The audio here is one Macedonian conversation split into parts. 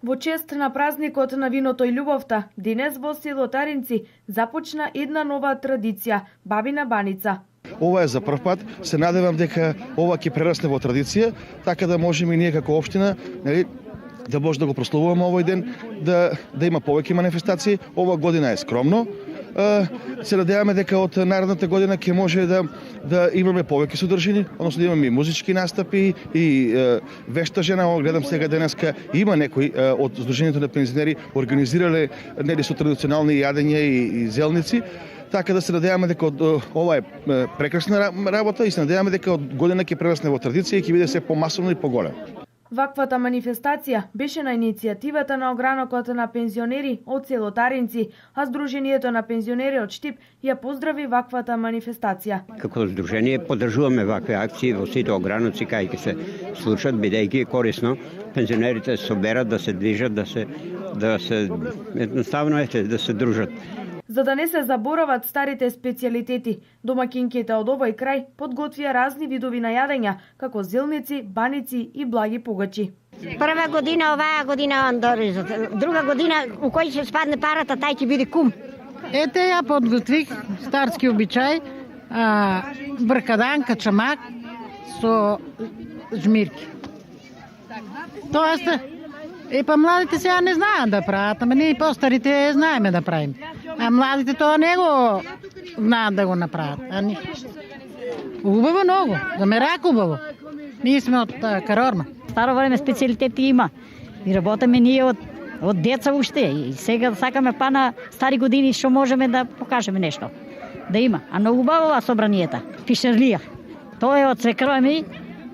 Во чест на празникот на виното и љубовта, денес во село Таринци започна една нова традиција – бабина баница. Ова е за прв пат, се надевам дека ова ќе прерасне во традиција, така да можеме и ние како општина, нели, да може да го прославуваме овој ден, да има повеќе манифестации. Ова година е скромно. Се надеваме дека од наредната година ќе може да имаме повеќе содржини, односно да имаме и музички настапи и вешта жена. Гледам сега денеска има некои од Сдруженијето на пензионери организирале нели со традиционални јадења и зелници. Така да се надеваме дека ова е прекрасна работа и се надеваме дека од година ќе прерасне во традиција и ќе биде се помасовно и поголем. Ваквата манифестација беше на иницијативата на огранокот на пензионери од село Таринци, а Сдруженијето на пензионери од Штип ја поздрави ваквата манифестација. Како здружение поддржуваме вакви акции во сите ограноци кај ќе се случат, бидејќи е корисно пензионерите се соберат, да се движат, да се едноставно да се дружат. За да не се заборават старите специјалитети, домакинките од овој крај подготвија разни видови на јадења, како зелници, баници и благи погачи. Прва година, оваа година Андоризот. Друга година, у кој ќе спадне парата, тај ќе биде кум. Ете, ја подготвих старски обичај, бркадан, качамак со жмирки. Тоест, па младите сега не знаат да прават, ама ние постарите знаеме да правим. А младите тоа не го знаат да го направат. Убаво многу, да ме рак убаво. Ние сме од Карорма. Старо време специјалитети има. И работиме ние од деца уште. И сега сакаме па на стари години што можеме да покажеме нешто. Да има. А многу убава собранијата. Пишерлија. Тоа е од свекрва ми.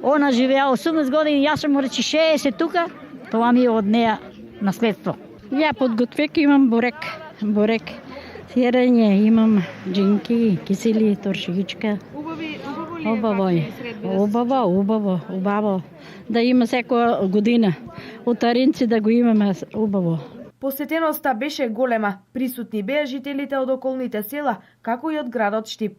Она живеа 18 години, јас му речи 60 тука. Тоа ми е од неа наследство. Ја подготвек имам борек, сирење, имам джинки, кисели, торшигичка. Убаво. Да има секоја година. Од Таринци да го имаме убаво. Посетеноста беше голема. Присутни беа жителите од околните села, како и од градот Штип.